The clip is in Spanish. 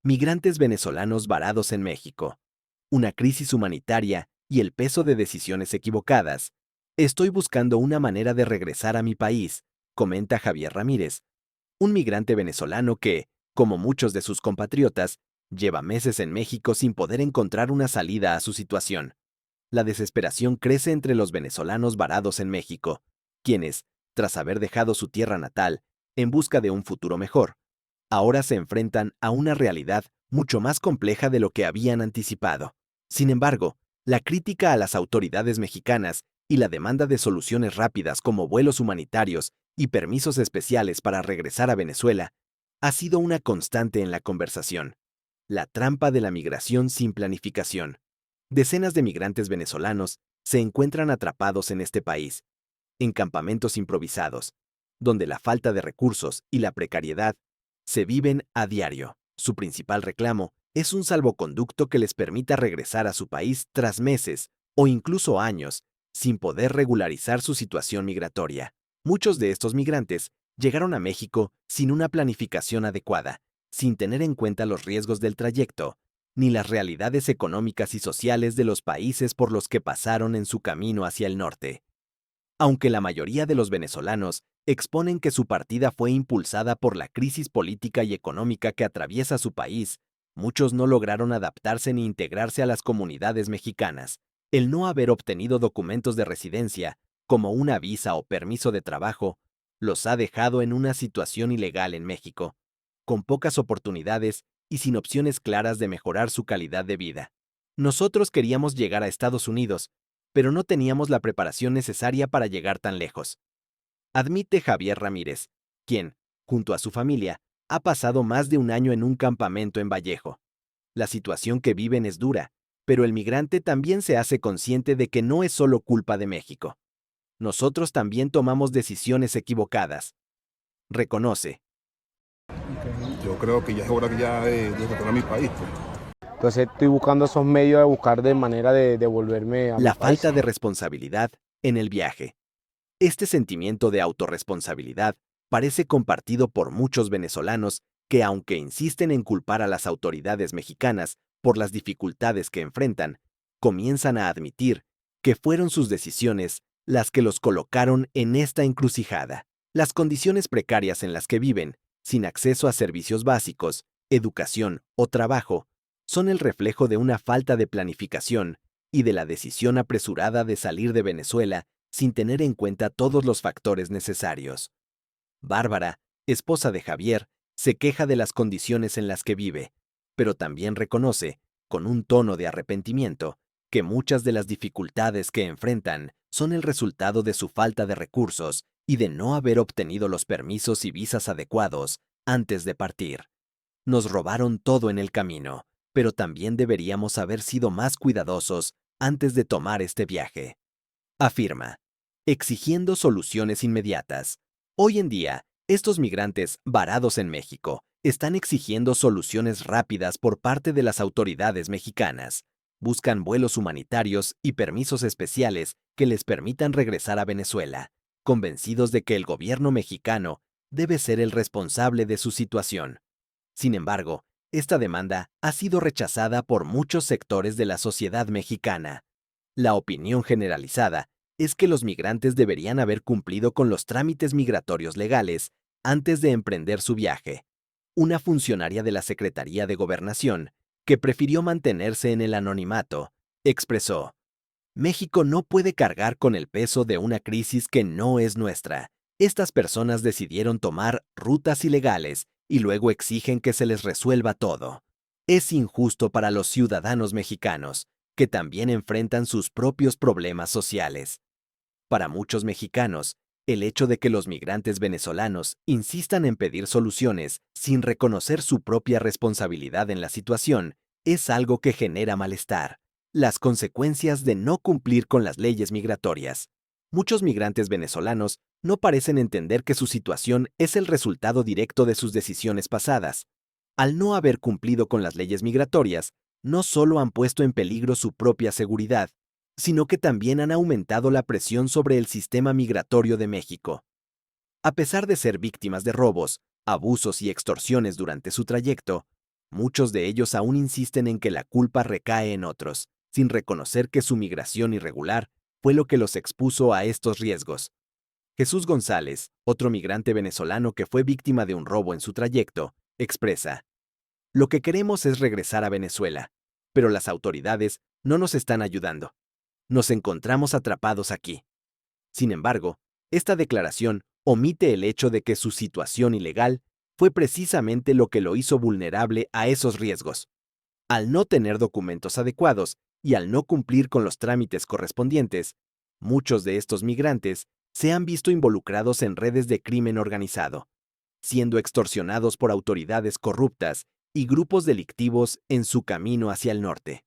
Migrantes venezolanos varados en México. Una crisis humanitaria y el peso de decisiones equivocadas. Estoy buscando una manera de regresar a mi país, comenta Javier Ramírez, un migrante venezolano que, como muchos de sus compatriotas, lleva meses en México sin poder encontrar una salida a su situación. La desesperación crece entre los venezolanos varados en México, quienes, tras haber dejado su tierra natal, en busca de un futuro mejor, ahora se enfrentan a una realidad mucho más compleja de lo que habían anticipado. Sin embargo, la crítica a las autoridades mexicanas y la demanda de soluciones rápidas como vuelos humanitarios y permisos especiales para regresar a Venezuela ha sido una constante en la conversación. La trampa de la migración sin planificación. Decenas de migrantes venezolanos se encuentran atrapados en este país, en campamentos improvisados, donde la falta de recursos y la precariedad se viven a diario. Su principal reclamo es un salvoconducto que les permita regresar a su país tras meses o incluso años sin poder regularizar su situación migratoria. Muchos de estos migrantes llegaron a México sin una planificación adecuada, sin tener en cuenta los riesgos del trayecto, ni las realidades económicas y sociales de los países por los que pasaron en su camino hacia el norte. Aunque la mayoría de los venezolanos exponen que su partida fue impulsada por la crisis política y económica que atraviesa su país, muchos no lograron adaptarse ni integrarse a las comunidades mexicanas. El no haber obtenido documentos de residencia, como una visa o permiso de trabajo, los ha dejado en una situación ilegal en México, con pocas oportunidades y sin opciones claras de mejorar su calidad de vida. Nosotros queríamos llegar a Estados Unidos, pero no teníamos la preparación necesaria para llegar tan lejos, admite Javier Ramírez, quien, junto a su familia, ha pasado más de un año en un campamento en Vallejo. La situación que viven es dura, pero el migrante también se hace consciente de que no es solo culpa de México. Nosotros también tomamos decisiones equivocadas. Reconoce. Yo creo que ya es hora que ya de retornar a mi país, pues. Entonces estoy buscando esos medios de buscar de manera de devolverme a mi La país. falta de responsabilidad en el viaje. Este sentimiento de autorresponsabilidad parece compartido por muchos venezolanos que, aunque insisten en culpar a las autoridades mexicanas por las dificultades que enfrentan, comienzan a admitir que fueron sus decisiones las que los colocaron en esta encrucijada. Las condiciones precarias en las que viven, sin acceso a servicios básicos, educación o trabajo, son el reflejo de una falta de planificación y de la decisión apresurada de salir de Venezuela sin tener en cuenta todos los factores necesarios. Bárbara, esposa de Javier, se queja de las condiciones en las que vive, pero también reconoce, con un tono de arrepentimiento, que muchas de las dificultades que enfrentan son el resultado de su falta de recursos y de no haber obtenido los permisos y visas adecuados antes de partir. Nos robaron todo en el camino, pero también deberíamos haber sido más cuidadosos antes de tomar este viaje. Afirma, exigiendo soluciones inmediatas. Hoy en día, estos migrantes varados en México están exigiendo soluciones rápidas por parte de las autoridades mexicanas. Buscan vuelos humanitarios y permisos especiales que les permitan regresar a Venezuela, convencidos de que el gobierno mexicano debe ser el responsable de su situación. Sin embargo, esta demanda ha sido rechazada por muchos sectores de la sociedad mexicana. La opinión generalizada es que los migrantes deberían haber cumplido con los trámites migratorios legales antes de emprender su viaje. Una funcionaria de la Secretaría de Gobernación, que prefirió mantenerse en el anonimato, expresó: México no puede cargar con el peso de una crisis que no es nuestra. Estas personas decidieron tomar rutas ilegales y luego exigen que se les resuelva todo. Es injusto para los ciudadanos mexicanos, que también enfrentan sus propios problemas sociales. Para muchos mexicanos, el hecho de que los migrantes venezolanos insistan en pedir soluciones sin reconocer su propia responsabilidad en la situación es algo que genera malestar. Las consecuencias de no cumplir con las leyes migratorias. Muchos migrantes venezolanos no parecen entender que su situación es el resultado directo de sus decisiones pasadas. Al no haber cumplido con las leyes migratorias, no solo han puesto en peligro su propia seguridad, sino que también han aumentado la presión sobre el sistema migratorio de México. A pesar de ser víctimas de robos, abusos y extorsiones durante su trayecto, Muchos de ellos aún insisten en que la culpa recae en otros, sin reconocer que su migración irregular fue lo que los expuso a estos riesgos. Jesús González, otro migrante venezolano que fue víctima de un robo en su trayecto, expresa: "Lo que queremos es regresar a Venezuela, pero las autoridades no nos están ayudando. Nos encontramos atrapados aquí". Sin embargo, esta declaración omite el hecho de que su situación ilegal fue precisamente lo que lo hizo vulnerable a esos riesgos. Al no tener documentos adecuados y al no cumplir con los trámites correspondientes, muchos de estos migrantes se han visto involucrados en redes de crimen organizado, siendo extorsionados por autoridades corruptas y grupos delictivos en su camino hacia el norte.